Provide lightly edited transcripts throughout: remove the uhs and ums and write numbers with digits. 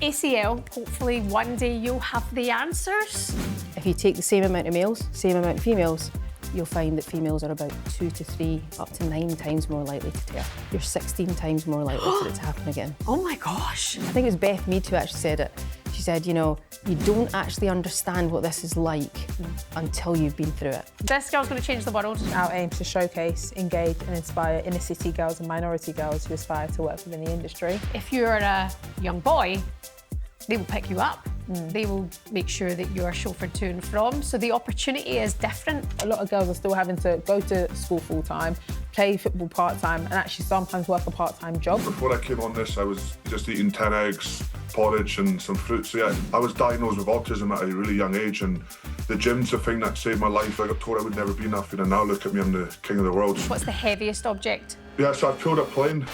ACL, hopefully one day you'll have the answers. If you take the same amount of males, same amount of females, you'll find that females are about 2 to 3, up to 9 times more likely to tear. You're 16 times more likely for it to happen again. Oh my gosh. I think it was Beth Mead who actually said it. She said, you know, you don't actually understand what this is like until you've been through it. This girl's going to change the world. Our aim is to showcase, engage and inspire inner city girls and minority girls who aspire to work within the industry. If you're a young boy, they will pick you up. They will make sure that you're chauffeured to and from. So the opportunity is different. A lot of girls are still having to go to school full-time, play football part-time and actually sometimes work a part-time job. Before I came on this, I was just eating 10 eggs, porridge and some fruit. So yeah, I was diagnosed with autism at a really young age, and the gym's the thing that saved my life. I got told I would never be nothing, and now look at me, I'm the king of the world. What's the heaviest object? Yeah, so I've pulled a plane.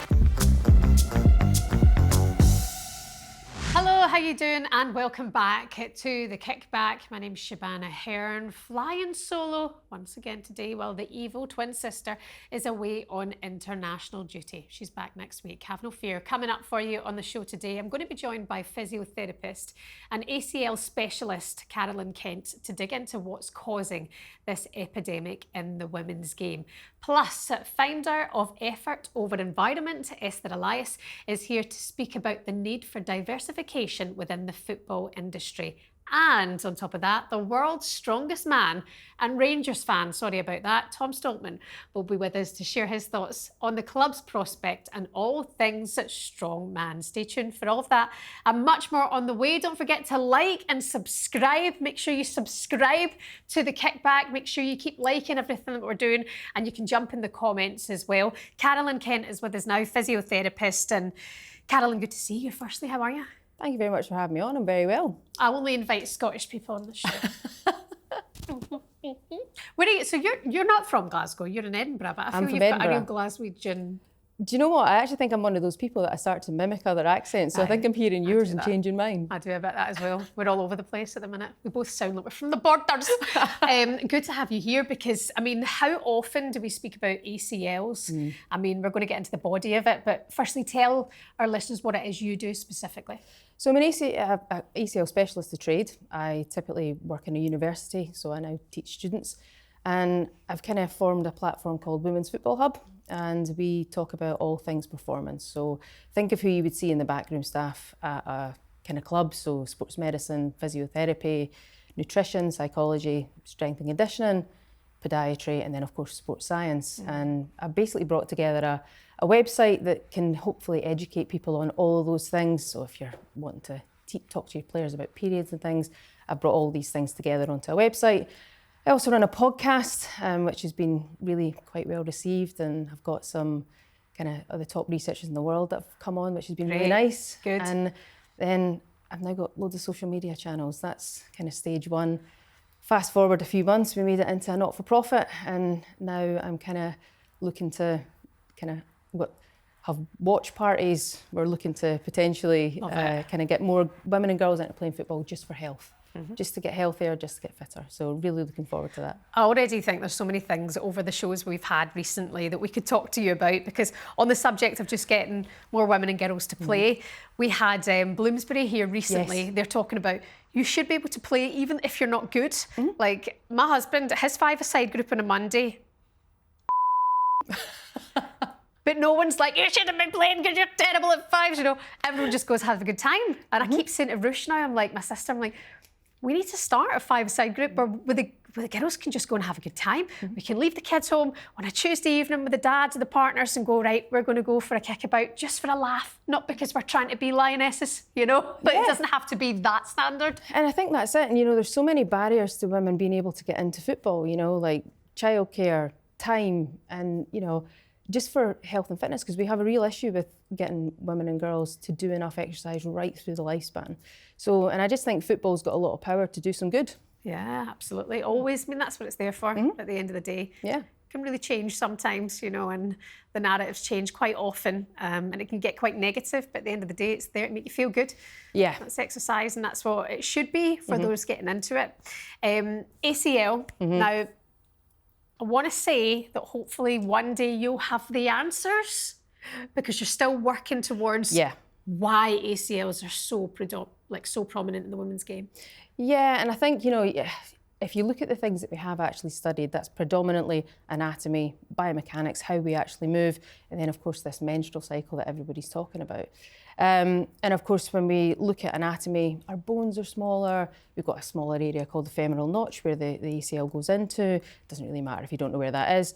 Hello, how you doing? And welcome back to The Kickback. My name's Shebahn Aherne, flying solo once again today while the evil twin sister is away on international duty. She's back next week, have no fear. Coming up for you on the show today, I'm going to be joined by physiotherapist and ACL specialist Carolyn Kent to dig into what's causing this epidemic in the women's game. Plus, founder of Effort Over Environment, Esther Elias, is here to speak about the need for diversification within the football industry. And on top of that, the world's strongest man and Rangers fan, sorry about that, Tom Stoltman, will be with us to share his thoughts on the club's prospect and all things strongman. Stay tuned for all of that and much more on the way. Don't forget to like and subscribe. Make sure you subscribe to The Kickback. Make sure you keep liking everything that we're doing, and you can jump in the comments as well. Carolyn Kent is with us now, physiotherapist. And Carolyn, good to see you. Firstly, how are you? Thank you very much for having me on. I'm very well. I only invite Scottish people on the show. Where are you? So you're not from Glasgow. You're in Edinburgh, but I feel you've got a real Glaswegian. Do you know what? I actually think I'm one of those people that I start to mimic other accents. So I think I'm hearing yours and changing mine. I do a bit of that as well. We're all over the place at the minute. We both sound like we're from the borders. Good to have you here because, I mean, how often do we speak about ACLs? I mean, we're going to get into the body of it, but firstly, tell our listeners what it is you do specifically. So I'm an ACL specialist of trade. I typically work in a university, so I now teach students. And I've kind of formed a platform called Women's Football Hub, and we talk about all things performance. So think of who you would see in the backroom staff at a kind of club, so sports medicine, physiotherapy, nutrition, psychology, strength and conditioning, podiatry, and then of course sports science. And I've basically brought together a website that can hopefully educate people on all of those things. So if you're wanting to talk to your players about periods and things, I've brought all these things together onto a website. I also run a podcast, which has been really quite well received, and I've got some kind of the top researchers in the world that have come on, which has been really nice. Good. And then I've now got loads of social media channels. That's kind of stage one. Fast forward a few months, we made it into a not-for-profit, and now I'm kind of looking to have watch parties. We're looking to potentially kind of get more women and girls into playing football just for health. Just to get healthier, just to get fitter. So really looking forward to that. I already think there's so many things over the shows we've had recently that we could talk to you about, because on the subject of just getting more women and girls to play, we had Bloomsbury here recently. Yes. They're talking about you should be able to play even if you're not good. Like my husband, his five-a-side group on a Monday. But no one's like, you shouldn't be playing because you're terrible at fives, you know. Everyone just goes, have a good time. And I keep saying to Rush now, I'm like, my sister, I'm like, we need to start a five-a-side group where the girls can just go and have a good time. We can leave the kids home on a Tuesday evening with the dads and the partners and go, right, we're going to go for a kickabout just for a laugh, not because we're trying to be lionesses, you know, but it doesn't have to be that standard. And I think that's it. And, you know, there's so many barriers to women being able to get into football, you know, like childcare, time, and, you know, just for health and fitness, because we have a real issue with getting women and girls to do enough exercise right through the lifespan. So, and I just think football's got a lot of power to do some good. Yeah, absolutely. Always. I mean, that's what it's there for at the end of the day. Yeah. It can really change sometimes, you know, and the narratives change quite often, and it can get quite negative, but at the end of the day, it's there to make you feel good. Yeah. That's exercise, and that's what it should be for those getting into it. ACL, now, I want to say that hopefully one day you'll have the answers, because you're still working towards why ACLs are so prominent in the women's game. Yeah, and I think, if you look at the things that we have actually studied, that's predominantly anatomy, biomechanics, how we actually move, and then of course this menstrual cycle that everybody's talking about. And of course, when we look at anatomy, our bones are smaller. We've got a smaller area called the femoral notch where the ACL goes into. It doesn't really matter if you don't know where that is.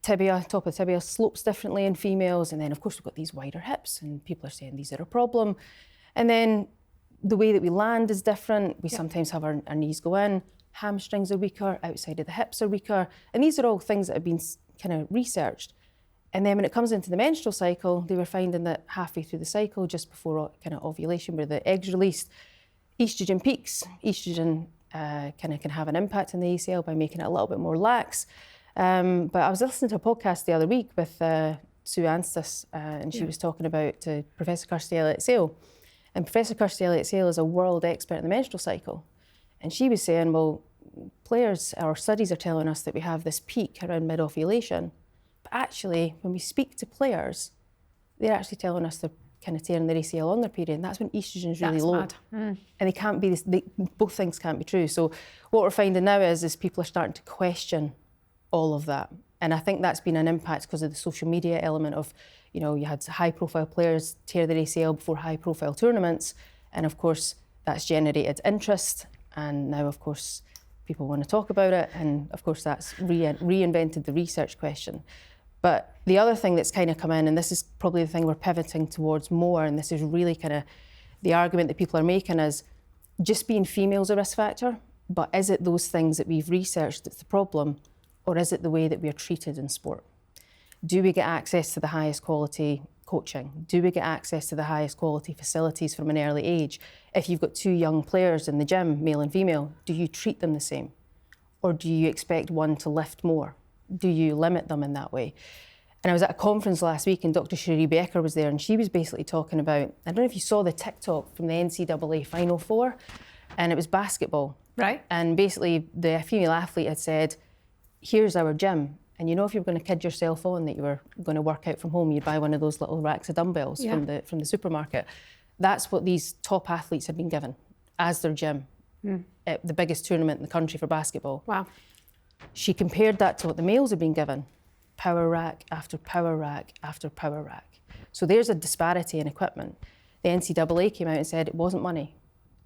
Tibia, top of tibia slopes differently in females. And then of course, we've got these wider hips and people are saying these are a problem. And then the way that we land is different. We sometimes have our knees go in, hamstrings are weaker, outside of the hips are weaker. And these are all things that have been kind of researched. And then when it comes into the menstrual cycle, they were finding that halfway through the cycle, just before kind of ovulation, where the egg's released, estrogen peaks. Estrogen kind of can have an impact on the ACL by making it a little bit more lax. But I was listening to a podcast the other week with Sue Anstis, and she was talking about Professor Kirsty Elliott-Sale. And Professor Kirsty Elliott-Sale is a world expert in the menstrual cycle. And she was saying, well, players, our studies are telling us that we have this peak around mid-ovulation. But actually, when we speak to players, they're actually telling us they're kind of tearing their ACL on their period, and that's when estrogen is really low. And they can't be this, both things can't be true. So what we're finding now is people are starting to question all of that. And I think that's been an impact because of the social media element of, you had high-profile players tear their ACL before high-profile tournaments, and of course, that's generated interest, and now, of course, people want to talk about it, and of course, that's reinvented the research question. But the other thing that's kind of come in, and this is probably the thing we're pivoting towards more, and this is really kind of the argument that people are making, is just being female's a risk factor, but is it those things that we've researched that's the problem, or is it the way that we're treated in sport? Do we get access to the highest quality coaching? Do we get access to the highest quality facilities from an early age? If you've got two young players in the gym, male and female, do you treat them the same? Or do you expect one to lift more? Do you limit them in that way? And I was at a conference last week and Dr. Cherie Becker was there, and she was basically talking about, I don't know if you saw the TikTok from the NCAA Final Four, and it was basketball. Right. And basically the female athlete had said, here's our gym. And if you were going to kid yourself on that you were going to work out from home, you'd buy one of those little racks of dumbbells from the supermarket. That's what these top athletes have been given as their gym at the biggest tournament in the country for basketball. Wow. She compared that to what the males have been given, power rack after power rack after power rack. So there's a disparity in equipment. The NCAA came out and said it wasn't money,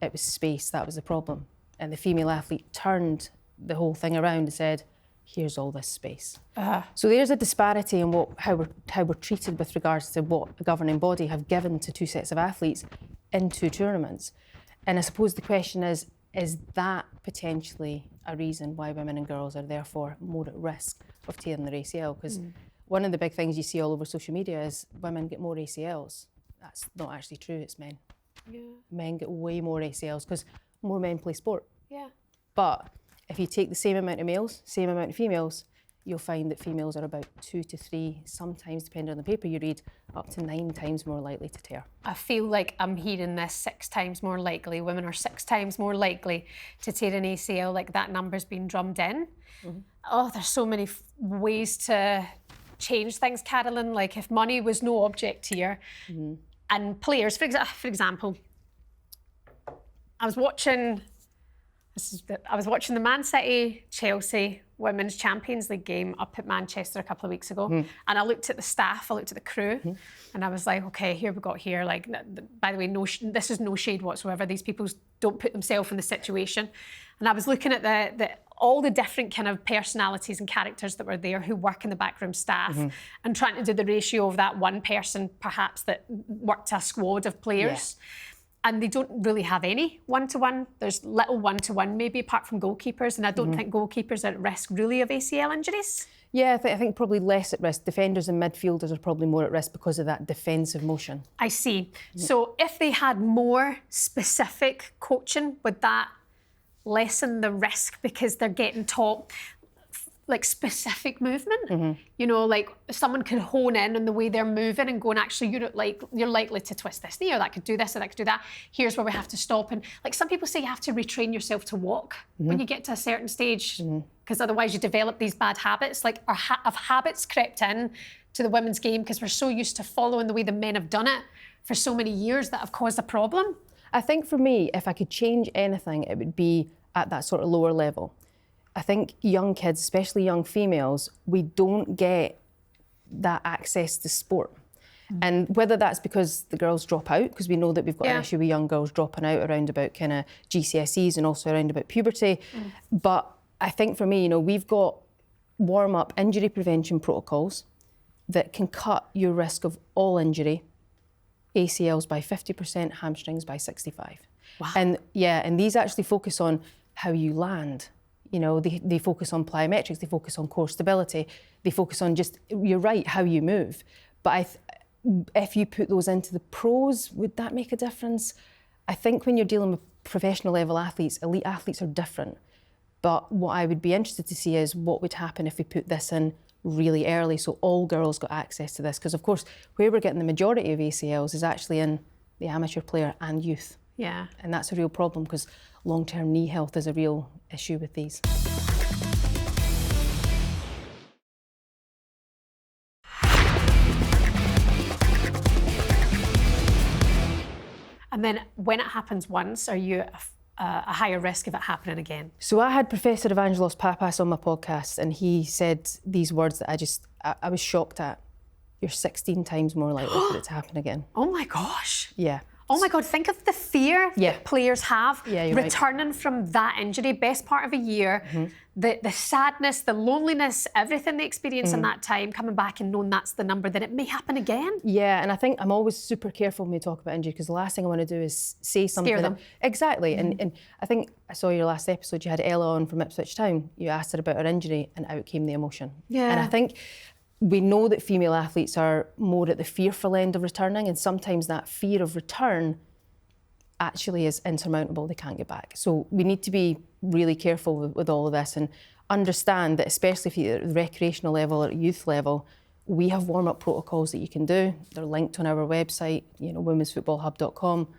it was space, that was the problem. And the female athlete turned the whole thing around and said, here's all this space. So there's a disparity in how we're treated with regards to what the governing body have given to two sets of athletes in two tournaments. And I suppose the question is that potentially a reason why women and girls are therefore more at risk of tearing their ACL? Because one of the big things you see all over social media is women get more ACLs. That's not actually true, it's men. Yeah. Men get way more ACLs because more men play sport. Yeah. But if you take the same amount of males, same amount of females, you'll find that females are about 2 to 3, sometimes depending on the paper you read, up to 9 times more likely to tear. I feel like I'm hearing this 6 times more likely. Women are 6 times more likely to tear an ACL, like that number's been drummed in. Oh, there's so many ways to change things, Carolyn. Like if money was no object here, and players, for example, I was watching the Man City Chelsea Women's Champions League game up at Manchester a couple of weeks ago, and I looked at the staff, I looked at the crew, and I was like, okay, here we got here. Like, by the way, this is no shade whatsoever. These people don't put themselves in the situation. And I was looking at all the different kind of personalities and characters that were there who work in the backroom staff, and trying to do the ratio of that one person perhaps that worked a squad of players. Yeah. And they don't really have any one-to-one. There's little one-to-one, maybe apart from goalkeepers. And I don't think goalkeepers are at risk really of ACL injuries. Yeah, I think probably less at risk. Defenders and midfielders are probably more at risk because of that defensive motion. I see. So if they had more specific coaching, would that lessen the risk because they're getting taught? like specific movement. You know, like someone could hone in on the way they're moving and go, and actually you're likely to twist this knee, or that could do this, or that could do that. Here's where we have to stop. And like some people say, you have to retrain yourself to walk when you get to a certain stage, because otherwise you develop these bad habits. Like have habits crept in to the women's game because we're so used to following the way the men have done it for so many years that have caused a problem? I think for me, if I could change anything, it would be at that sort of lower level. I think young kids, especially young females, we don't get that access to sport. And whether that's because the girls drop out, because we know that we've got an issue with young girls dropping out around about kind of GCSEs and also around about puberty. But I think for me, you know, we've got warm-up injury prevention protocols that can cut your risk of all injury, ACLs by 50%, hamstrings by 65%. Wow. And these actually focus on how you land. You know, they focus on plyometrics, they focus on core stability, they focus on just, you're right, how you move. But if you put those into the pros, would that make a difference? I think when you're dealing with professional level athletes, elite athletes are different. But what I would be interested to see is what would happen if we put this in really early so all girls got access to this. Because of course, where we're getting the majority of ACLs is actually in the amateur player and youth. Yeah. And that's a real problem because long-term knee health is a real issue with these. And then when it happens once, are you a higher risk of it happening again? So I had Professor Evangelos Papas on my podcast and he said these words that I was shocked at. You're 16 times more likely for it to happen again. Oh my gosh. Yeah. Oh my God, think of the fear that players have returning from that injury, best part of a year, the sadness, the loneliness, everything they experience in that time, coming back and knowing that's the number, that it may happen again. Yeah, and I think I'm always super careful when we talk about injury because the last thing I want to do is say something. Scare them. Exactly, and I think I saw your last episode, you had Ella on from Ipswich Town, you asked her about her injury and out came the emotion. Yeah. And I think we know that female athletes are more at the fearful end of returning, and sometimes that fear of return actually is insurmountable, they can't get back. So we need to be really careful with all of this and understand that, especially if you're at the recreational level or at youth level, we have warm-up protocols that you can do. They're linked on our website, you know, womensfootballhub.com.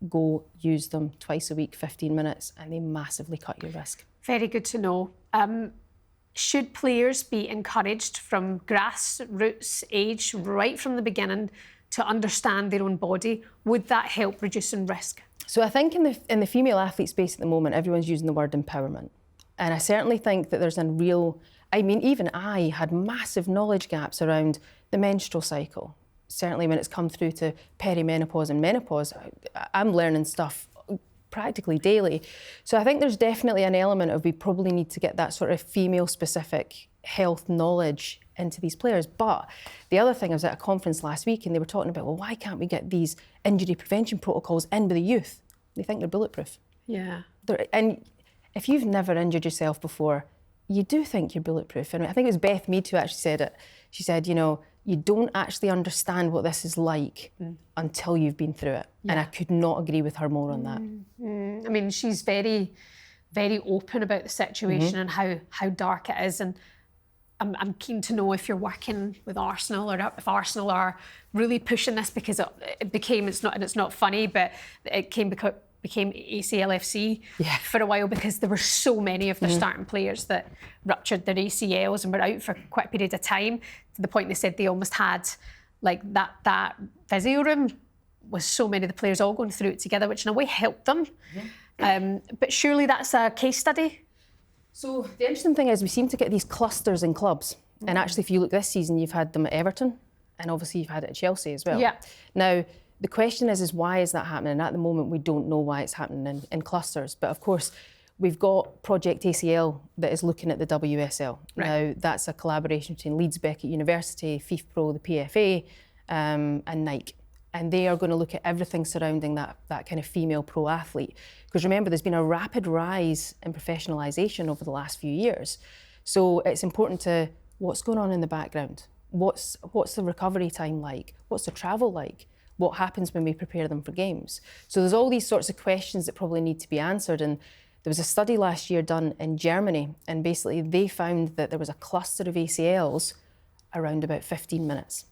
Go use them twice a week, 15 minutes, and they massively cut your risk. Very good to know. Should players be encouraged from grassroots age, right from the beginning, to understand their own body? Would that help reducing risk? So I think in the female athlete space at the moment, everyone's using the word empowerment. And I certainly think that there's a real, I mean, even I had massive knowledge gaps around the menstrual cycle. Certainly when it's come through to perimenopause and menopause, I'm learning stuff practically daily. So I think there's definitely an element of we probably need to get that sort of female-specific health knowledge into these players. But the other thing, I was at a conference last week and they were talking about, well, why can't we get these injury prevention protocols in with the youth? They think they're bulletproof. Yeah. And if you've never injured yourself before, you do think you're bulletproof. And I think it was Beth Mead who actually said it. She said, you know, you don't actually understand what this is like until you've been through it. Yeah. And I could not agree with her more on that. I mean, she's very, very open about the situation and how dark it is. And I'm keen to know if you're working with Arsenal or if Arsenal are really pushing this, because it became, it's not funny, but it became ACL FC for a while because there were so many of their starting players that ruptured their ACLs and were out for quite a period of time, to the point they said they almost had like that physio room with so many of the players all going through it together, which in a way helped them. But surely that's a case study. So the interesting thing is we seem to get these clusters in clubs. And actually, if you look this season, you've had them at Everton and obviously you've had it at Chelsea as well. Yeah. Now, the question is why is that happening? And at the moment, we don't know why it's happening in clusters. But of course, we've got Project ACL that is looking at the WSL. Right. Now, that's a collaboration between Leeds Beckett University, FIFPro, the PFA, and Nike. And they are going to look at everything surrounding that kind of female pro athlete. Because remember, there's been a rapid rise in professionalisation over the last few years. So it's important to, what's going on in the background? What's the recovery time like? What's the travel like? What happens when we prepare them for games? So there's all these sorts of questions that probably need to be answered. And There was a study last year done in Germany, and basically they found that there was a cluster of ACLs around about 15 minutes.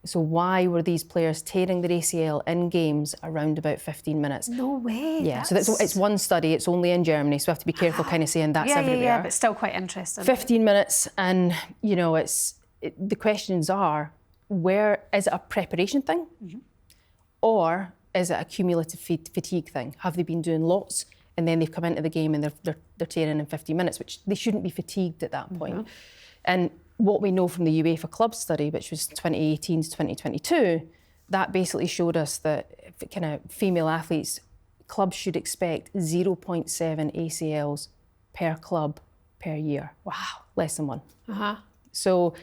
So why were these players tearing their ACL in games around about 15 minutes? No way. Yeah, so it's one study, it's only in Germany, so we have to be careful kind of saying that's everywhere. Yeah, but still quite interesting. 15 minutes, and you know, the questions are, where is it a preparation thing? Or is it a cumulative fatigue thing? Have they been doing lots and then they've come into the game and they're tearing in 15 minutes, which they shouldn't be fatigued at that point. And what we know from the UEFA club study, which was 2018 to 2022, that basically showed us that kind of female athletes, clubs should expect 0.7 ACLs per club per year. Wow, less than one. So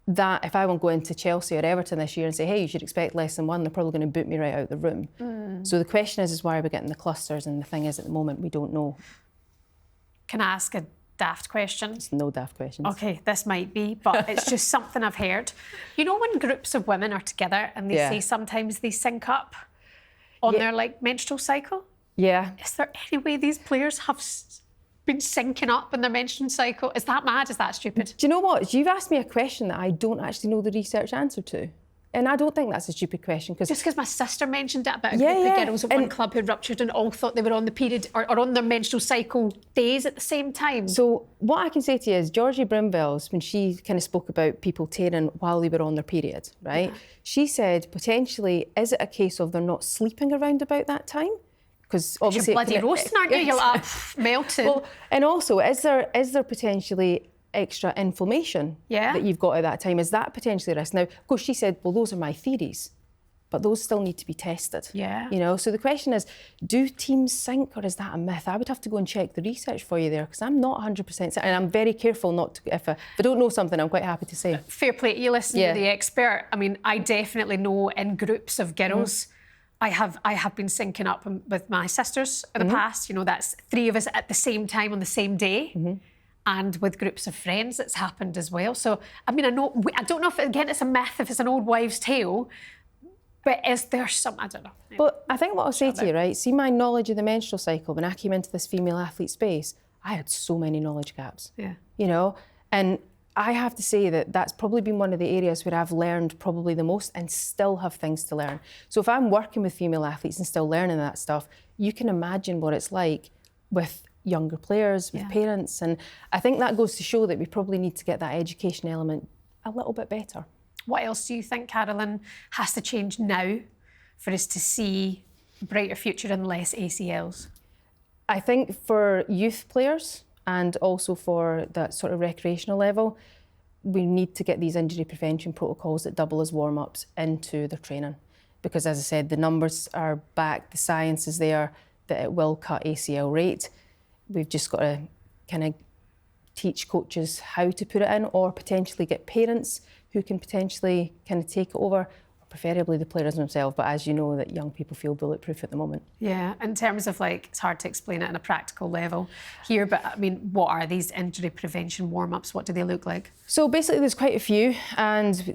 that, if I won't go into Chelsea or Everton this year and say, hey, you should expect less than one, they're probably going to boot me right out the room. So the question is why are we getting the clusters? And the thing is, at the moment, we don't know. Can I ask a daft question? It's no daft questions. Okay, this might be, but it's just something I've heard. You know when groups of women are together and they say sometimes they sync up on their like menstrual cycle? Yeah. Is there any way these players have been syncing up in their menstrual cycle? Is that mad? Is that stupid? Do you know what? You've asked me a question that I don't actually know the research answer to. And I don't think that's a stupid question. Just because my sister mentioned it about a group of girls at one club who ruptured and all thought they were on the period or on their menstrual cycle days at the same time. So what I can say to you is Georgie Brimvels, when she kind of spoke about people tearing while they were on their period, right? She said, potentially, is it a case of they're not sleeping around about that time? Because obviously... You're bloody roasting, aren't you? You're like, melting. Well, and also, is there potentially extra inflammation that you've got at that time? Is that potentially a risk? Now, of course, she said, well, those are my theories, but those still need to be tested. Yeah. You know, so the question is, do teams sync or is that a myth? I would have to go and check the research for you there because I'm not 100% certain, and I'm very careful not to, if I don't know something, I'm quite happy to say. Fair play to you, listening to the expert. I mean, I definitely know in groups of girls, I have been syncing up with my sisters in the past. You know, that's 3 of us at the same time on the same day. And with groups of friends, it's happened as well. So, I mean, I don't know if, again, it's a myth, if it's an old wives' tale, but is there some, I don't know. But I think what I'll say to you, right, see my knowledge of the menstrual cycle, when I came into this female athlete space, I had so many knowledge gaps. Yeah. You know, and I have to say that that's probably been one of the areas where I've learned probably the most and still have things to learn. So if I'm working with female athletes and still learning that stuff, you can imagine what it's like with younger players, with parents, and I think that goes to show that we probably need to get that education element a little bit better. What else do you think, Carolyn, has to change now for us to see a brighter future and less ACLs? I think for youth players and also for that sort of recreational level, we need to get these injury prevention protocols that double as warm-ups into their training. Because as I said, the numbers are back, the science is there, that it will cut ACL rate. We've just got to kind of teach coaches how to put it in, or potentially get parents who can potentially kind of take it over, or preferably the players themselves. But as you know, that young people feel bulletproof at the moment. Yeah, in terms of like, it's hard to explain it on a practical level here, but I mean, what are these injury prevention warm-ups? What do they look like? So basically there's quite a few, and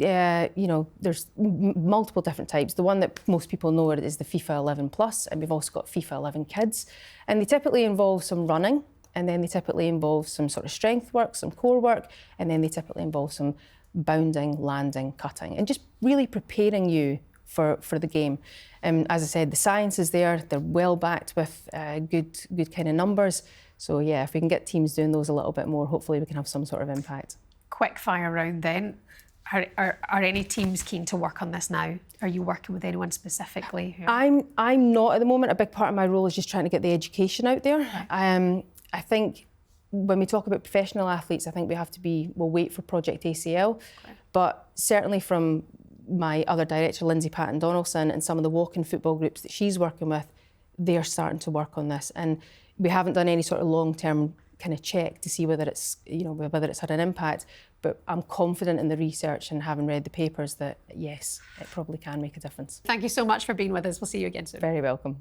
you know, there's multiple different types. The one that most people know is the FIFA 11 Plus, and we've also got FIFA 11 Kids. And they typically involve some running, and then they typically involve some sort of strength work, some core work, and then they typically involve some bounding, landing, cutting, and just really preparing you for the game. As I said, the science is there, they're well backed with good kind of numbers. So yeah, if we can get teams doing those a little bit more, hopefully we can have some sort of impact. Quick fire round then. Are any teams keen to work on this now? Are you working with anyone specifically? I'm not at the moment. A big part of my role is just trying to get the education out there. Right. I think when we talk about professional athletes, I think we have to we'll wait for Project ACL. Okay. But certainly from my other director, Lindsay Patton-Donaldson, and some of the walking football groups that she's working with, they're starting to work on this. And we haven't done any sort of long-term kind of check to see whether it's had an impact. But I'm confident in the research and having read the papers that, yes, it probably can make a difference. Thank you so much for being with us. We'll see you again soon. Very welcome.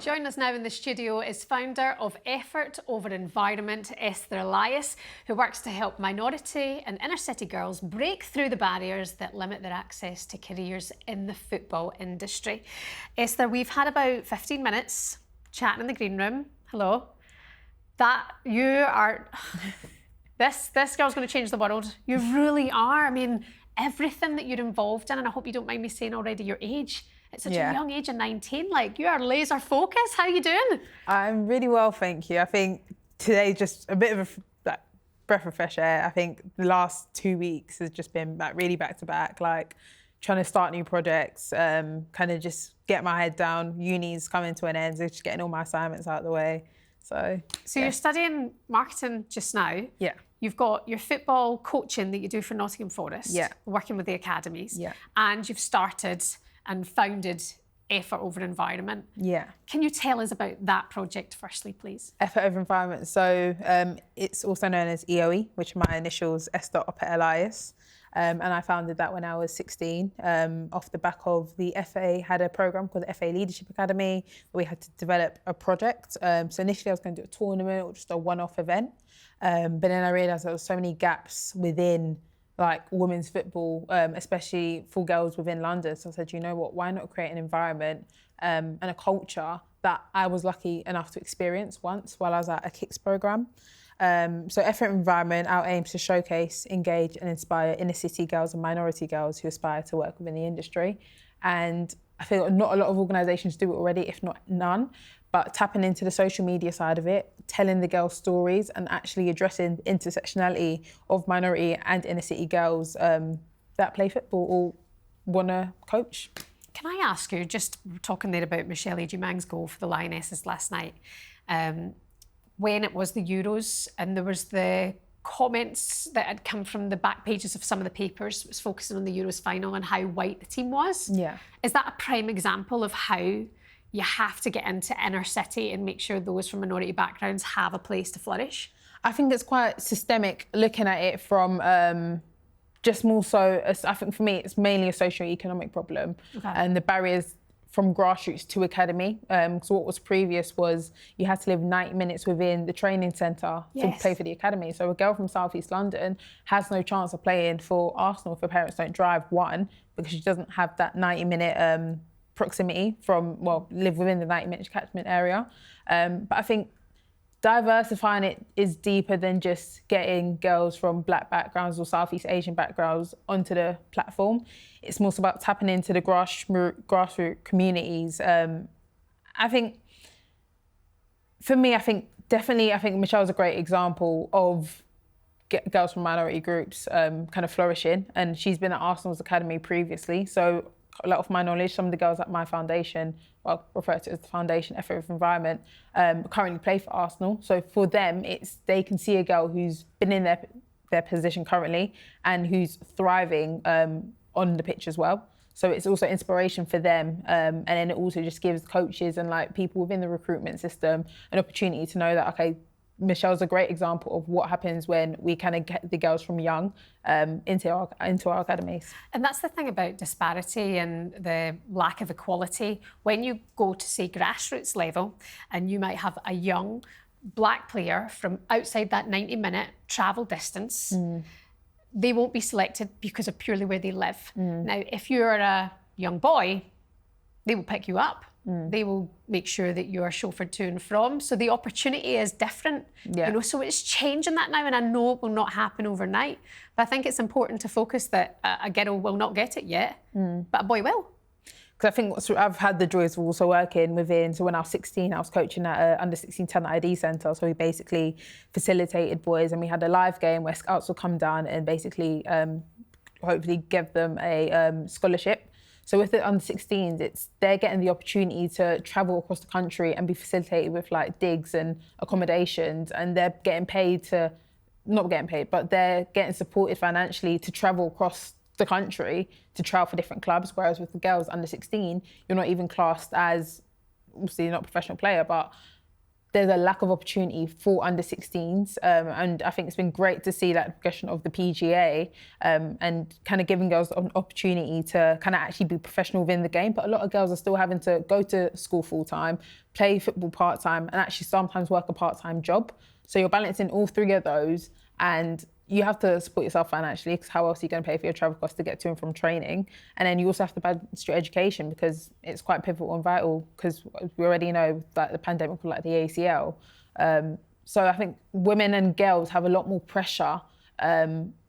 Join us us now in the studio is founder of Effort Over Environment, Esther Elias, who works to help minority and inner city girls break through the barriers that limit their access to careers in the football industry. Esther, we've had about 15 minutes chatting in the green room. Hello. This girl's going to change the world. You really are. I mean, everything that you're involved in, and I hope you don't mind me saying already your age. At such a young age of 19, like you are laser focused. How are you doing? I'm really well, thank you. I think today just a bit of a breath of fresh air. I think the last 2 weeks has just been like really back to back, like trying to start new projects, kind of just get my head down. Uni's coming to an end, so just getting all my assignments out of the way. So you're studying marketing just now. Yeah. You've got your football coaching that you do for Nottingham Forest, working with the academies. Yeah. And you've started and founded Effort Over Environment. Yeah. Can you tell us about that project firstly, please? Effort Over Environment. So it's also known as EOE, which are my initials, Esther Elias. And I founded that when I was 16, off the back of the FA had a programme called the FA Leadership Academy, where we had to develop a project. So initially I was going to do a tournament or just a one-off event. But then I realised there were so many gaps within like women's football, especially for girls within London. So I said, you know what, why not create an environment and a culture that I was lucky enough to experience once while I was at a Kicks programme. So Effort Environment, our aim is to showcase, engage and inspire inner city girls and minority girls who aspire to work within the industry. And I feel not a lot of organisations do it already, if not none, but tapping into the social media side of it, telling the girls' stories and actually addressing the intersectionality of minority and inner city girls that play football or want to coach. Can I ask you, just talking there about Michelle Ejimang's goal for the Lionesses last night, when it was the Euros and there was the comments that had come from the back pages of some of the papers, it was focusing on the Euros final and how white the team was. Yeah. Is that a prime example of how you have to get into inner city and make sure those from minority backgrounds have a place to flourish? I think it's quite systemic looking at it from just more so, I think for me, it's mainly a socio-economic problem and the barriers from grassroots to academy. So what was previous was you had to live 90 minutes within the training centre to play for the academy. So a girl from South East London has no chance of playing for Arsenal if her parents don't drive, one, because she doesn't have that 90-minute proximity from, well, live within the 90-minute catchment area. But I think diversifying it is deeper than just getting girls from black backgrounds or Southeast Asian backgrounds onto the platform. It's more about tapping into the grassroots communities. I think, for me, I think Michelle's a great example of girls from minority groups kind of flourishing, and she's been at Arsenal's academy previously. So a lot of my knowledge, some of the girls at my foundation, well, referred to as the foundation, Effort of Environment, currently play for Arsenal. So for them, they can see a girl who's been in their position currently and who's thriving on the pitch as well. So it's also inspiration for them. And then it also just gives coaches and like people within the recruitment system an opportunity to know that, okay, Michelle's a great example of what happens when we kind of get the girls from young into our academies. And that's the thing about disparity and the lack of equality. When you go to, say, grassroots level, and you might have a young black player from outside that 90-minute travel distance, they won't be selected because of purely where they live. Now, if you're a young boy, they will pick you up. They will make sure that you are chauffeured to and from. So the opportunity is different, you know, so it's changing that now, and I know it will not happen overnight, but I think it's important to focus that a girl will not get it yet, but a boy will. Because I think I've had the joys of also working within, so when I was 16, I was coaching at an under-16 talent ID centre, so we basically facilitated boys and we had a live game where scouts will come down and basically hopefully give them a scholarship. So with the under-16s, they're getting the opportunity to travel across the country and be facilitated with like digs and accommodations, and they're getting paid not getting paid, but they're getting supported financially to travel across the country to trial for different clubs. Whereas with the girls under 16, you're not even classed as, obviously you're not a professional player, but there's a lack of opportunity for under 16s. And I think it's been great to see that progression of the PGA and kind of giving girls an opportunity to kind of actually be professional within the game. But a lot of girls are still having to go to school full time, play football part time, and actually sometimes work a part-time job. So you're balancing all three of those, and you have to support yourself financially, because how else are you going to pay for your travel costs to get to and from training? And then you also have to balance your education, because it's quite pivotal and vital, because we already know that the pandemic was like the ACL. So I think women and girls have a lot more pressure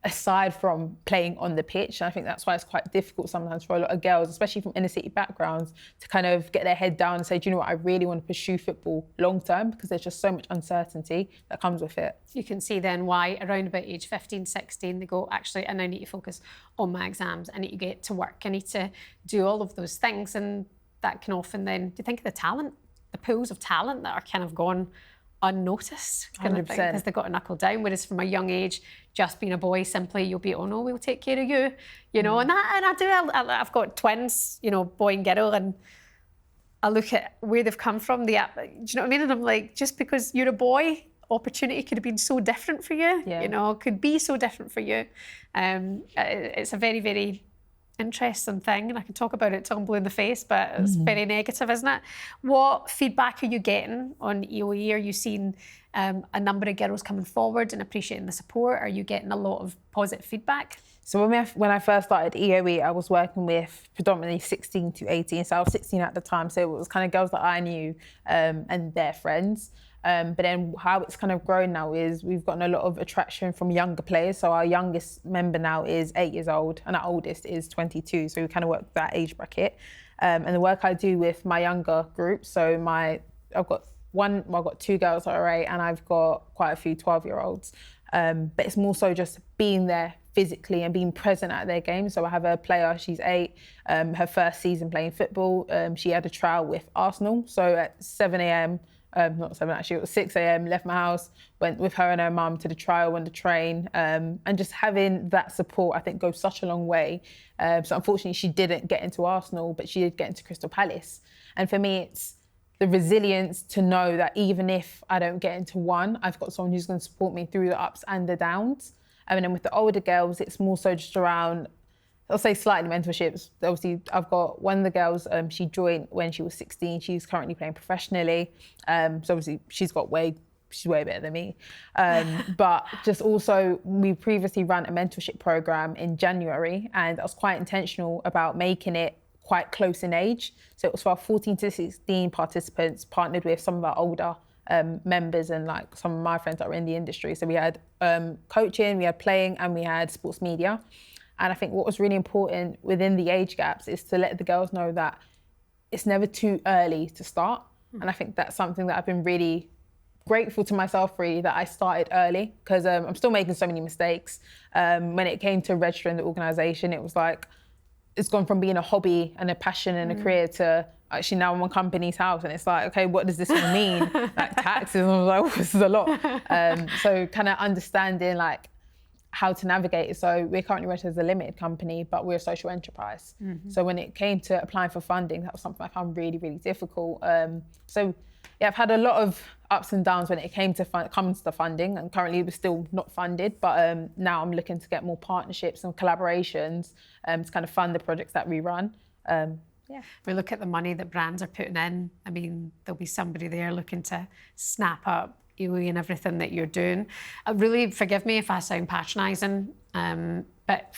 aside from playing on the pitch. And I think that's why it's quite difficult sometimes for a lot of girls, especially from inner city backgrounds, to kind of get their head down and say, do you know what, I really want to pursue football long term, because there's just so much uncertainty that comes with it. You can see then why around about age 15, 16, they go, actually, I now need to focus on my exams. I need to get to work. I need to do all of those things. And that can often then, do you think of the talent, the pools of talent that are kind of gone unnoticed, kind of thing, because they've got to knuckle down. Whereas from a young age, just being a boy, simply you'll be, oh no, we'll take care of you, you know. And I've got twins, you know, boy and girl, and I look at where they've come from. Do you know what I mean? And I'm like, just because you're a boy, opportunity could have been so different for you. You know, could be so different for you. It's a very, very interesting thing, and I can talk about it till I'm blue in the face, but it's very negative, isn't it? What feedback are you getting on EOE? Are you seeing a number of girls coming forward and appreciating the support? Are you getting a lot of positive feedback? So when I first started EOE, I was working with predominantly 16 to 18. So I was 16 at the time. So it was kind of girls that I knew and their friends. But then how it's kind of grown now is we've gotten a lot of attraction from younger players. So our youngest member now is 8 years old and our oldest is 22. So we kind of work that age bracket. And the work I do with my younger group, so I've got 2 girls that are 8 and I've got quite a few 12-year-olds. But it's more so just being there physically and being present at their games. So I have a player, she's 8, her first season playing football. She had a trial with Arsenal. So at 7 a.m, not 7 actually, it was 6 a.m, left my house, went with her and her mum to the trial and the train. And just having that support, I think, goes such a long way. So unfortunately, she didn't get into Arsenal, but she did get into Crystal Palace. And for me, it's the resilience to know that even if I don't get into one, I've got someone who's going to support me through the ups and the downs. And then with the older girls, it's more so just around, I'll say slightly mentorships. Obviously, I've got one of the girls, she joined when she was 16. She's currently playing professionally. So obviously she's way better than me. But just also, we previously ran a mentorship program in January, and I was quite intentional about making it quite close in age. So it was for our 14 to 16 participants, partnered with some of our older members and like some of my friends that were in the industry. So we had coaching, we had playing, and we had sports media. And I think what was really important within the age gaps is to let the girls know that it's never too early to start. And I think that's something that I've been really grateful to myself, really, that I started early, because I'm still making so many mistakes. When it came to registering the organisation, it was like, it's gone from being a hobby and a passion and a career to actually now I'm on company's house, and it's like, okay, what does this all mean? Like taxes, and I was like, oh, this is a lot. So kind of understanding like how to navigate it. So we're currently registered as a limited company, but we're a social enterprise. So when it came to applying for funding, that was something I found really, really difficult. So yeah, I've had a lot of ups and downs when it comes to funding, and currently we're still not funded, but now I'm looking to get more partnerships and collaborations to kind of fund the projects that we run. We look at the money that brands are putting in. I mean, there'll be somebody there looking to snap up EOE and everything that you're doing. Really, forgive me if I sound patronising, but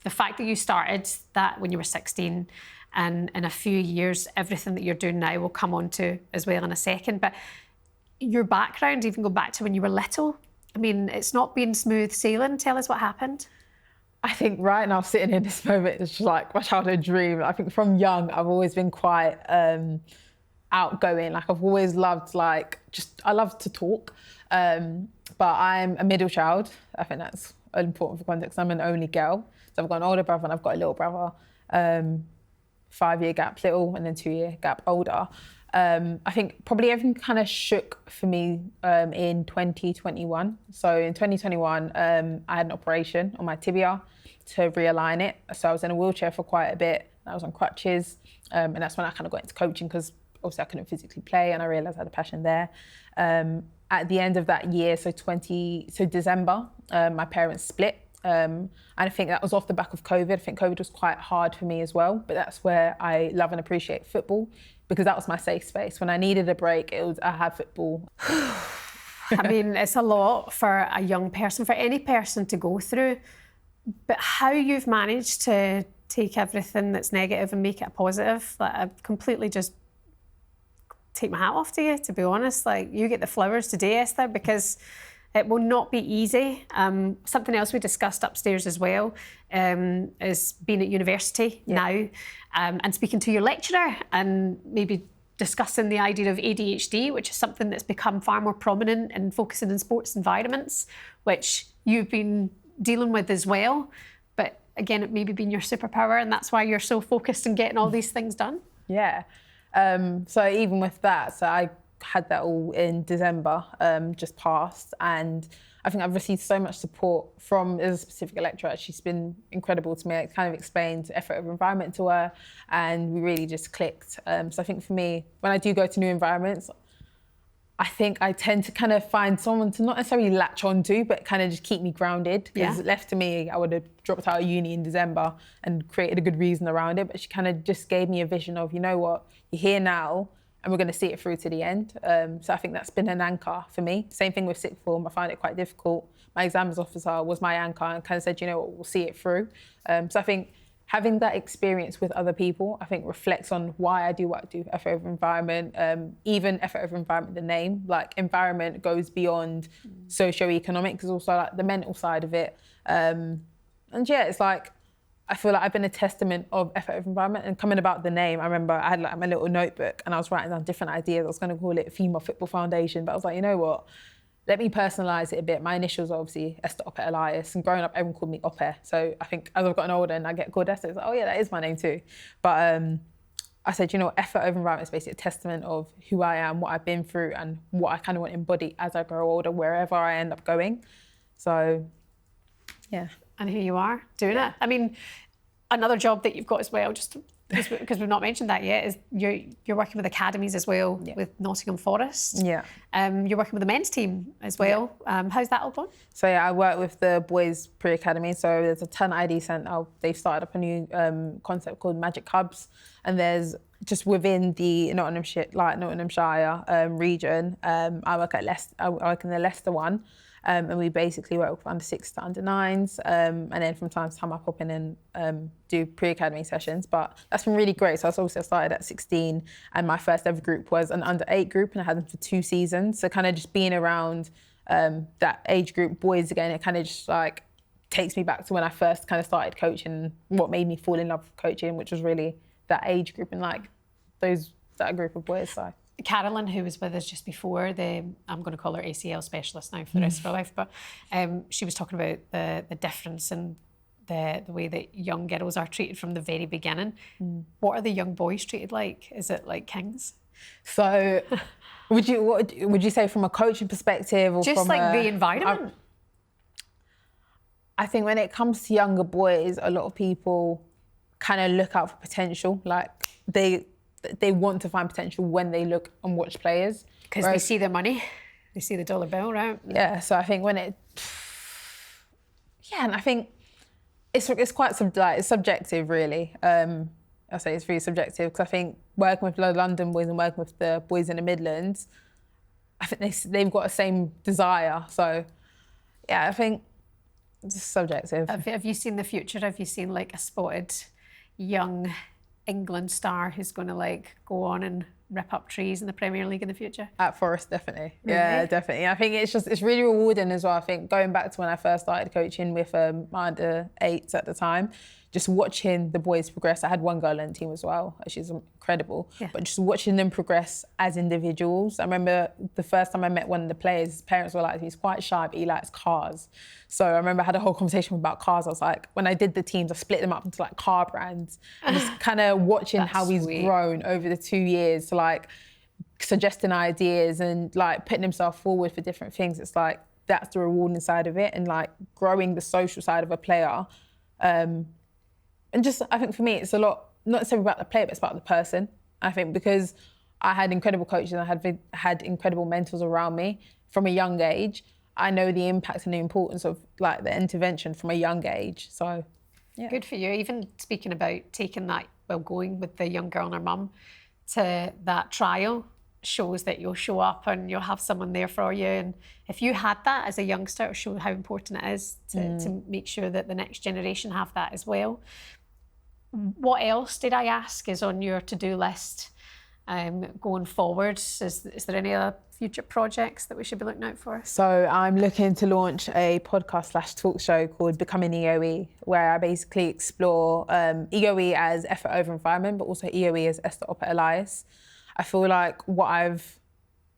the fact that you started that when you were 16, and in a few years, everything that you're doing now will come on to as well in a second. But your background, even go back to when you were little, I mean, it's not been smooth sailing. Tell us what happened. I think right now, sitting in this moment, it's just like my childhood dream. I think from young, I've always been quite outgoing. Like I've always loved, I love to talk. But I'm a middle child. I think that's important for context. I'm an only girl. So I've got an older brother and I've got a little brother. 5-year gap little, and then 2-year gap older. I think probably everything kind of shook for me in 2021. So in 2021, I had an operation on my tibia to realign it. So I was in a wheelchair for quite a bit. I was on crutches, and that's when I kind of got into coaching, because obviously I couldn't physically play, and I realised I had a passion there. At the end of that year, so December, my parents split. And I think that was off the back of COVID. I think COVID was quite hard for me as well, but that's where I love and appreciate football, because that was my safe space. When I needed a break, I had football. I mean, it's a lot for a young person, for any person to go through, but how you've managed to take everything that's negative and make it a positive, like, I completely just take my hat off to you, to be honest. Like, you get the flowers today, Esther, because it will not be easy. Something else we discussed upstairs as well is being at university now and speaking to your lecturer and maybe discussing the idea of ADHD, which is something that's become far more prominent and focusing in sports environments, which you've been dealing with as well. But again, it maybe been your superpower, and that's why you're so focused on getting all these things done. Yeah. So even with that, so I had that all in December, just passed, and I think I've received so much support from a specific lecturer. She's been incredible to me. I kind of explained effort over environment to her, and we really just clicked. So I think for me, when I do go to new environments, I think I tend to kind of find someone to not necessarily latch onto, but kind of just keep me grounded. Because left to me, I would have dropped out of uni in December and created a good reason around it. But she kind of just gave me a vision of, you know what, you're here now, and we're going to see it through to the end. So I think that's been an anchor for me. Same thing with sixth form. I found it quite difficult. My exams officer was my anchor and kind of said, you know what, we'll see it through. So I think having that experience with other people, I think reflects on why I do what I do, effort over environment, even effort over environment, the name. Like, environment goes beyond socio-economic, because also like the mental side of it. And yeah, it's like, I feel like I've been a testament of effort over environment. And coming about the name, I remember I had like my little notebook and I was writing down different ideas. I was going to call it Female Football Foundation, but I was like, you know what? Let me personalise it a bit. My initials are obviously Esther Elias, and growing up, everyone called me Ope. So I think as I've gotten older and I get called Esther, it's like, oh yeah, that is my name too. But I said, you know, effort over environment is basically a testament of who I am, what I've been through, and what I kind of want to embody as I grow older, wherever I end up going. So, yeah. And here you are doing it. I mean, another job that you've got as well, just because we've not mentioned that yet, is you're working with academies as well, with Nottingham Forest. Yeah. You're working with the men's team as well. How's that all gone? So yeah, I work with the boys pre-academy. So there's a Turn ID Centre. They've started up a new concept called Magic Hubs, and there's just within the Nottinghamshire region. I work at Leicester. I work in the Leicester one. And we basically work with under 6s to under 9s, and then from time to time I pop in and do pre-academy sessions. But that's been really great. So I started at 16, and my first ever group was an under 8 group, and I had them for 2 seasons. So kind of just being around that age group, boys again, it kind of just like takes me back to when I first kind of started coaching, what made me fall in love with coaching, which was really that age group and like that group of boys. So. Carolyn, who was with us just before, I'm going to call her ACL specialist now for the rest of her life, but she was talking about the difference in the way that young girls are treated from the very beginning. What are the young boys treated like? Is it like kings? So would you say from a coaching perspective, or just from like the environment? I think when it comes to younger boys, a lot of people kind of look out for potential. Like they want to find potential when they look and watch players. Because they see their money, they see the dollar bill, right? Yeah, so I think and I think it's quite it's subjective, really. I say it's really subjective, because I think working with the London boys and working with the boys in the Midlands, I think they've got the same desire. So yeah, I think it's subjective. Have you seen the future? Have you seen like a spotted young England star who's going to like go on and rip up trees in the Premier League in the future? At Forest, definitely. Really? Yeah, definitely. I think it's really rewarding as well. I think going back to when I first started coaching with my under 8s at the time, just watching the boys progress. I had one girl on the team as well. She's incredible. Yeah. But just watching them progress as individuals. I remember the first time I met one of the players, his parents were like, he's quite shy, but he likes cars. So I remember I had a whole conversation about cars. I was like, when I did the teams, I split them up into like car brands, and just kind of watching how he's grown over the 2 years, to like suggesting ideas and like putting himself forward for different things. It's like, that's the rewarding side of it, and like growing the social side of a player. And just, I think for me, it's a lot, not necessarily about the player, but it's about the person. I think because I had incredible coaches and I had incredible mentors around me from a young age. I know the impact and the importance of like the intervention from a young age. So, yeah. Good for you. Even speaking about taking that, going with the young girl and her mum to that trial shows that you'll show up and you'll have someone there for you. And if you had that as a youngster, it'll show how important it is to make sure that the next generation have that as well. What else, did I ask, is on your to-do list going forward? Is there any other future projects that we should be looking out for? So I'm looking to launch a podcast / talk show called Becoming EOE, where I basically explore EOE as effort over environment, but also EOE as Esther Elias. I feel like what I've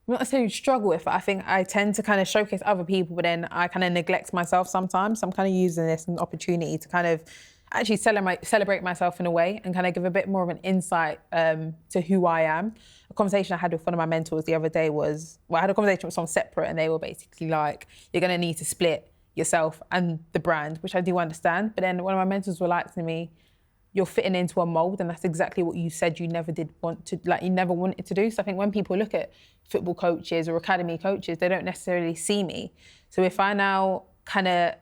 not necessarily struggled with, but I think I tend to kind of showcase other people, but then I kind of neglect myself sometimes. So I'm kind of using this as an opportunity to kind of actually celebrate myself in a way and kind of give a bit more of an insight to who I am. A conversation I had with one of my mentors the other day was, I had a conversation with someone separate and they were basically like, you're going to need to split yourself and the brand, which I do understand. But then one of my mentors were like to me, you're fitting into a mold, and that's exactly what you said you never did want to, like you never wanted to do. So I think when people look at football coaches or academy coaches, they don't necessarily see me. So if I now kind of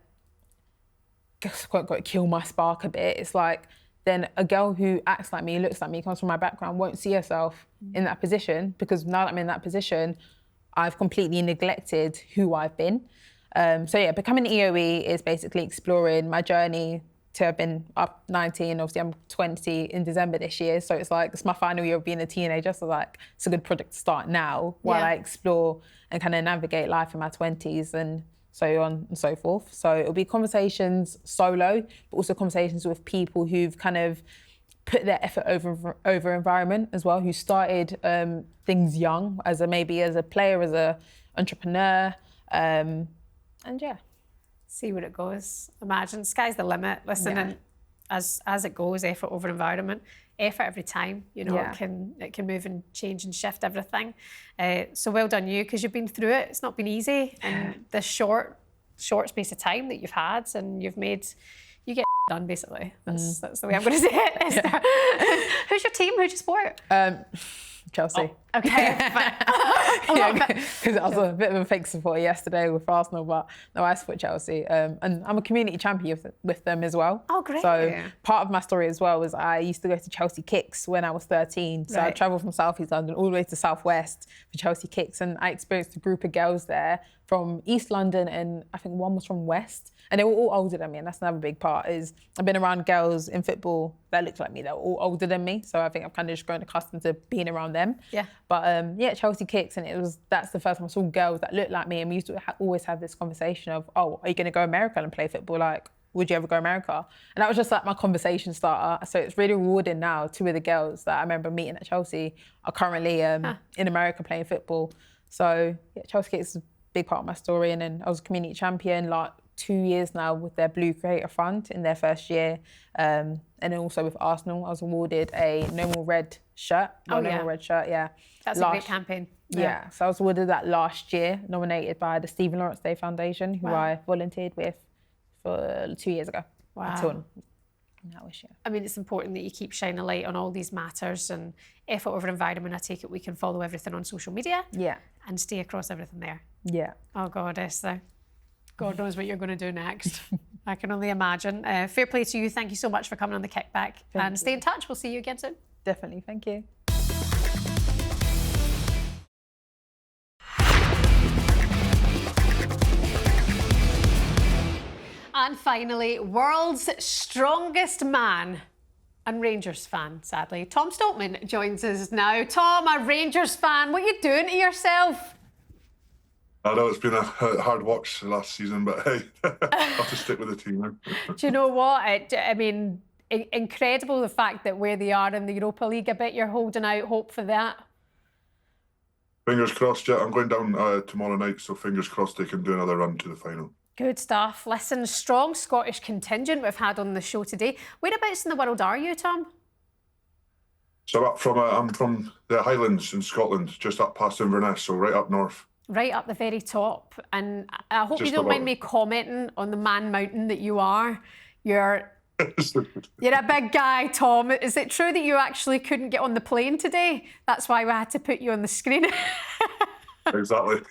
kill my spark a bit, it's like then a girl who acts like me, looks like me, comes from my background, won't see herself in that position, because now that I'm in that position, I've completely neglected who I've been. So yeah, Becoming EOE is basically exploring my journey to have been up 19, obviously I'm 20 in December this year, so it's like, it's my final year of being a teenager, so like, it's a good project to start now while I explore and kind of navigate life in my 20s and so on and so forth. So it'll be conversations solo, but also conversations with people who've kind of put their effort over environment as well, who started things young, maybe as a player, as a entrepreneur, and yeah. See where it goes. Imagine, sky's the limit. Listen, and as it goes, effort over environment, effort every time, you know, it can move and change and shift everything. So well done you, because you've been through it. It's not been easy in this short space of time that you've had, and you get done basically. That's the way I'm going to say it, Esther. Who's your team? Who'd you support? Chelsea. Oh, okay. Because I was a bit of a fake supporter yesterday with Arsenal, but no, I support Chelsea. And I'm a community champion with them as well. Oh, great. So part of my story as well was I used to go to Chelsea Kicks when I was 13. So I travelled from South East London all the way to South West for Chelsea Kicks, and I experienced a group of girls there from East London, and I think one was from West. And they were all older than me, and that's another big part, is I've been around girls in football that looked like me, that were all older than me. So I think I've kind of just grown accustomed to being around them. Yeah. But Chelsea Kicks, and that's the first time I saw girls that looked like me, and we used to always have this conversation of, oh, are you going to go America and play football? Like, would you ever go America? And that was just like my conversation starter. So it's really rewarding now. Two of the girls that I remember meeting at Chelsea are currently in America playing football. So yeah, Chelsea Kicks is a big part of my story. And then I was a community champion, like 2 years now with their Blue Creator Fund in their first year. And then also with Arsenal, I was awarded a No More Red shirt. Red shirt, yeah. That's a great campaign. Yeah, so I was awarded that last year, nominated by the Stephen Lawrence Day Foundation, who I volunteered with for 2 years ago. Wow. Until now this year. I mean, it's important that you keep shining a light on all these matters, and effort over environment. I take it we can follow everything on social media. Yeah. And stay across everything there. Yeah. Oh God, Esther. God knows what you're going to do next. I can only imagine. Fair play to you. Thank you so much for coming on the Kickback. And stay in touch. We'll see you again soon. Definitely. Thank you. And finally, world's strongest man and Rangers fan, sadly. Tom Stoltman joins us now. Tom, a Rangers fan, what are you doing to yourself? I know it's been a hard watch last season, but hey, I'll have to stick with the team now. Do you know what? I mean, incredible the fact that where they are in the Europa League. I bet you're holding out hope for that. Fingers crossed, yeah. I'm going down tomorrow night, so fingers crossed they can do another run to the final. Good stuff. Listen, strong Scottish contingent we've had on the show today. Whereabouts in the world are you, Tom? So I'm from the Highlands in Scotland, just up past Inverness, so right up north. Right up the very top. And I hope you don't mind me commenting on the man mountain that you are. You're You're a big guy, Tom. Is it true that you actually couldn't get on the plane today? That's why we had to put you on the screen. Exactly.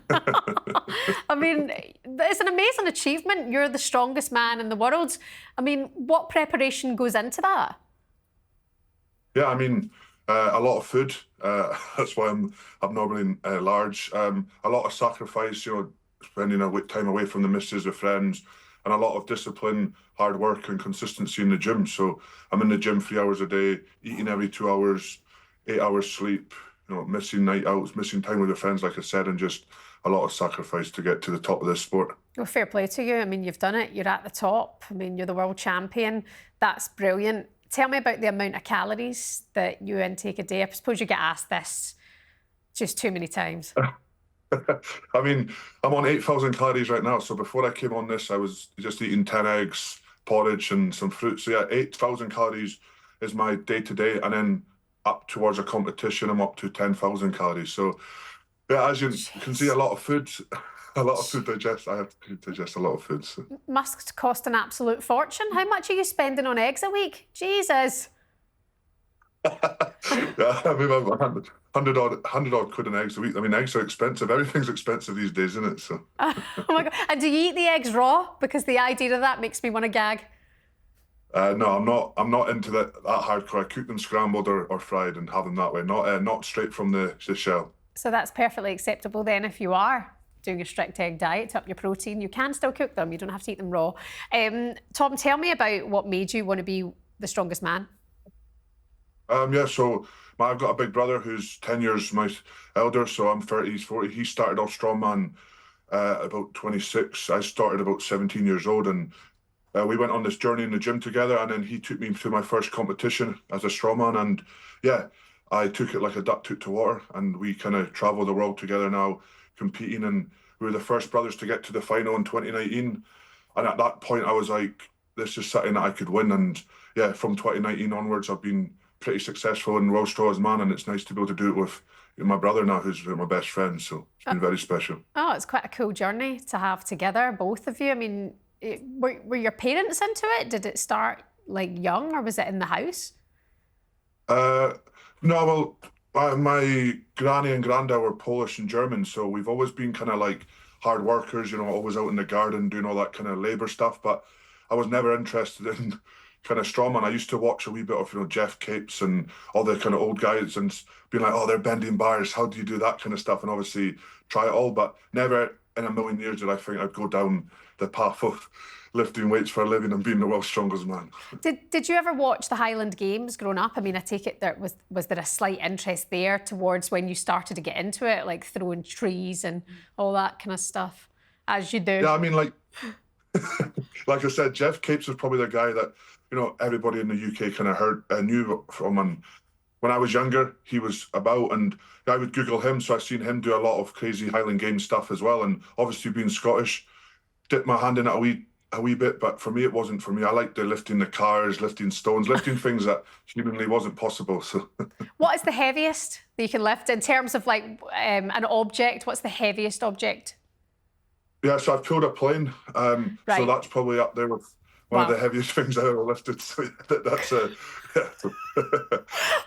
I mean, it's an amazing achievement. You're the strongest man in the world. I mean, what preparation goes into that? Yeah, I mean, a lot of food. That's why I'm abnormally large. A lot of sacrifice, spending time away from the missus with friends, and a lot of discipline, hard work, and consistency in the gym. So I'm in the gym 3 hours a day, eating every 2 hours, 8 hours sleep, missing night outs, missing time with your friends, like I said, and just a lot of sacrifice to get to the top of this sport. Well, fair play to you. I mean, you've done it. You're at the top. I mean, you're the world champion. That's brilliant. Tell me about the amount of calories that you intake a day. I suppose you get asked this just too many times. I mean, I'm on 8,000 calories right now. So before I came on this, I was just eating 10 eggs, porridge, and some fruit. So yeah, 8,000 calories is my day-to-day. And then up towards a competition, I'm up to 10,000 calories. So yeah, as you can see, a lot of food. A lot of food digest. I have to digest a lot of food. So. Must cost an absolute fortune. How much are you spending on eggs a week? Jesus. Yeah, I mean, 100 odd quid an eggs a week. I mean, eggs are expensive. Everything's expensive these days, isn't it? So. Oh my God. And do you eat the eggs raw? Because the idea of that makes me want to gag. No, I'm not into that hardcore. I cook them scrambled or fried and have them that way. Not straight from the shell. So that's perfectly acceptable then if you are doing a strict egg diet to up your protein. You can still cook them. You don't have to eat them raw. Tom, tell me about what made you want to be the strongest man. Yeah, so I've got a big brother who's 10 years my elder, so I'm 30, he's 40. He started off strongman about 26. I started about 17 years old, and we went on this journey in the gym together, and then he took me to my first competition as a strongman, and yeah, I took it like a duck took to water, and we kind of travel the world together now, competing, and we were the first brothers to get to the final in 2019. And at that point, I was like, this is something that I could win. And yeah, from 2019 onwards, I've been pretty successful in World Strongest Man, and it's nice to be able to do it with my brother now, who's my best friend. So it's been very special. Oh, it's quite a cool journey to have together, both of you. I mean, were your parents into it? Did it start like young, or was it in the house? No, well, my granny and granddad were Polish and German, so we've always been kind of like hard workers, always out in the garden doing all that kind of labour stuff. But I was never interested in kind of strongman. I used to watch a wee bit of Jeff Capes and all the kind of old guys and being like, oh, they're bending bars. How do you do that kind of stuff? And obviously try it all, but never in a million years did I think I'd go down the path of lifting weights for a living and being the world's strongest man. Did you ever watch the Highland Games growing up? I mean, I take it was there a slight interest there towards when you started to get into it, like throwing trees and all that kind of stuff, as you do? Yeah, I mean, like I said, Jeff Capes was probably the guy that, everybody in the UK kind of knew from. And when I was younger, he was about, and I would Google him. So I've seen him do a lot of crazy Highland Games stuff as well. And obviously being Scottish, dipped my hand in it a wee bit, but for me, it wasn't for me. I liked the lifting the cars, lifting stones, lifting things that humanly wasn't possible. So, what is the heaviest that you can lift in terms of like an object? What's the heaviest object? Yeah, so I've pulled a plane. Right. So that's probably up there with one of the heaviest things I've ever lifted. So that's yeah.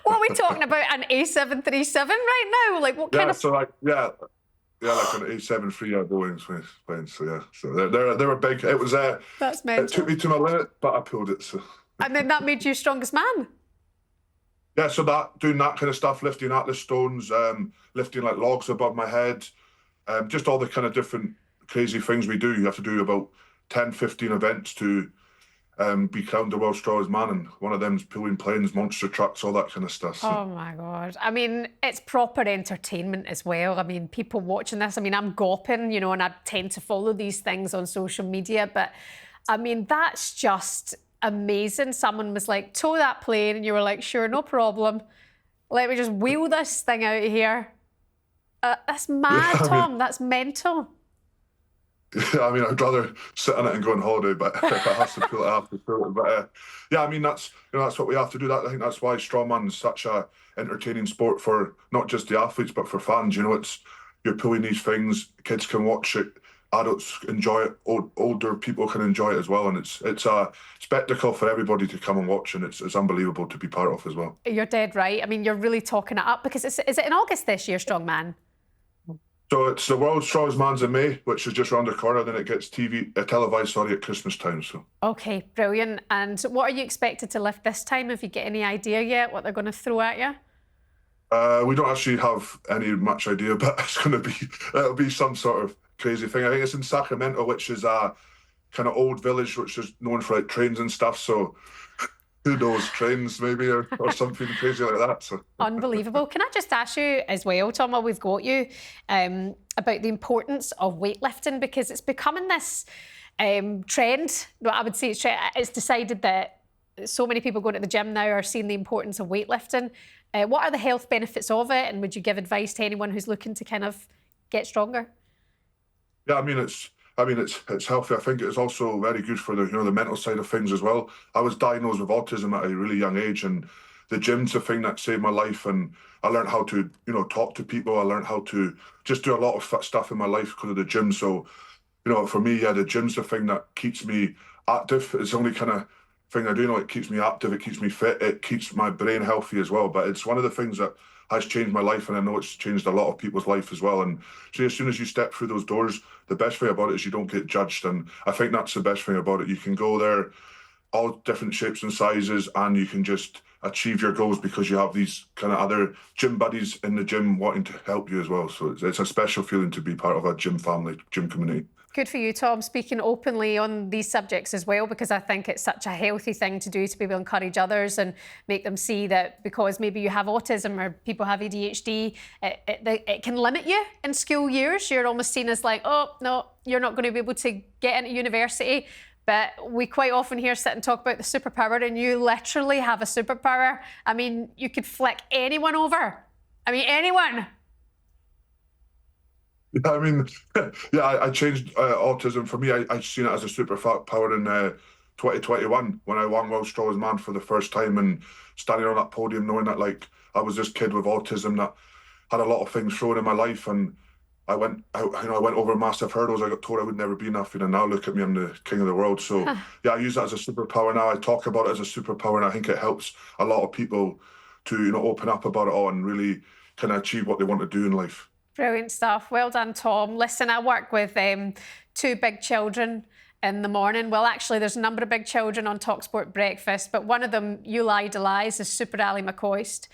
What are we talking about? An A737 right now? Like what kind of? So like like an A73 Boeing plane. So yeah, so they were big. It was That's mental. It took me to my limit, but I pulled it. So. And then that made you strongest man. Yeah, so doing that kind of stuff, lifting atlas stones, lifting like logs above my head, just all the kind of different crazy things we do. You have to do about 10, 15 events to be crowned the world's strongest man, and one of them's pulling planes, monster trucks, all that kind of stuff. So. Oh my God. I mean, it's proper entertainment as well. I mean, people watching this, I mean, I'm gawping, and I tend to follow these things on social media, but I mean, that's just amazing. Someone was like, tow that plane, and you were like, sure, no problem. Let me just wheel this thing out of here. That's mad, Tom. That's mental. Yeah, I mean, I'd rather sit on it and go on holiday, but if I have to pull it, I have to pull it. But yeah, I mean, that's what we have to do. I think that's why strongman is such a entertaining sport for not just the athletes, but for fans. You're pulling these things, kids can watch it, adults enjoy it, older people can enjoy it as well, and it's a spectacle for everybody to come and watch, and it's unbelievable to be part of as well. You're dead right. I mean, you're really talking it up because is it in August this year, Strongman? So it's the World's Strongest Man's in May, which is just around the corner. Then it gets televised at Christmas time. So. Okay, brilliant. And what are you expected to lift this time? Have you got any idea yet what they're going to throw at you? We don't actually have any much idea, but it'll be some sort of crazy thing. I think it's in Sacramento, which is a kind of old village, which is known for like trains and stuff. So who knows, trains maybe or something crazy like that. So. Unbelievable. Can I just ask you as well, Tom, while we've got you, about the importance of weightlifting, because it's becoming this trend. Well, I would say it's decided that so many people going to the gym now are seeing the importance of weightlifting. What are the health benefits of it, and would you give advice to anyone who's looking to kind of get stronger? Yeah, I mean it's healthy. I think it's also very good for the mental side of things as well. I was diagnosed with autism at a really young age, and the gym's the thing that saved my life. And I learned how to talk to people. I learned how to just do a lot of stuff in my life because of the gym. So for me, yeah, the gym's the thing that keeps me active. It's the only kind of thing I do. It keeps me active. It keeps me fit. It keeps my brain healthy as well. But it's one of the things that has changed my life, and I know it's changed a lot of people's life as well. And so as soon as you step through those doors, the best thing about it is you don't get judged, and I think that's the best thing about it. You can go there, all different shapes and sizes, and you can just achieve your goals because you have these kind of other gym buddies in the gym wanting to help you as well. So it's a special feeling to be part of a gym family, gym community. Good for you, Tom, speaking openly on these subjects as well, because I think it's such a healthy thing to do, to be able to encourage others and make them see that because maybe you have autism or people have ADHD, it can limit you in school years. You're almost seen as like, oh, no, you're not going to be able to get into university. But we quite often here sit and talk about the superpower, and you literally have a superpower. I mean, you could flick anyone over. I mean, anyone. Yeah, I mean, yeah, I changed autism. For me, I seen it as a superpower in 2021 when I won World's Strongest Man for the first time, and standing on that podium knowing that I was this kid with autism that had a lot of things thrown in my life, and I went over massive hurdles. I got told I would never be nothing, and now look at me, I'm the king of the world. So yeah, I use that as a superpower now. I talk about it as a superpower, and I think it helps a lot of people to open up about it all and really kind of achieve what they want to do in life. Brilliant stuff. Well done, Tom. Listen, I work with 2 big children in the morning. Well, actually, there's a number of big children on talkSPORT breakfast, but one of them you'll idolise is Super Ali McCoist.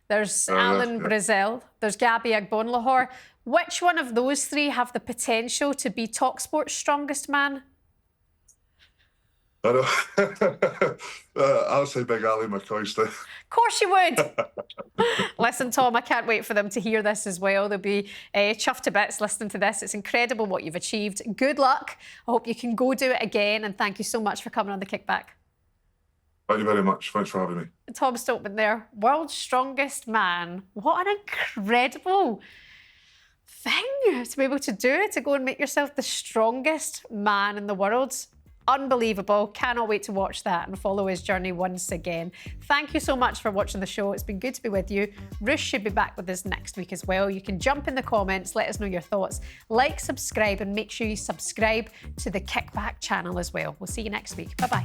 There's Alan Brazil. There's Gabby Agbonlahor. Which one of those 3 have the potential to be talkSPORT's strongest man? I know. I'll say Big Ali McCoist. Of course you would. Listen, Tom, I can't wait for them to hear this as well. They'll be chuffed to bits listening to this. It's incredible what you've achieved. Good luck. I hope you can go do it again. And thank you so much for coming on The Kickback. Thank you very much. Thanks for having me. Tom Stoltman there, world's strongest man. What an incredible thing to be able to do, to go and make yourself the strongest man in the world. Unbelievable. Cannot wait to watch that and follow his journey once again. Thank you so much for watching the show. It's been good to be with you. Ruth should be back with us next week as well. You can jump in the comments, let us know your thoughts, like, subscribe, and make sure you subscribe to the Kickback channel as well. We'll see you next week. Bye-bye.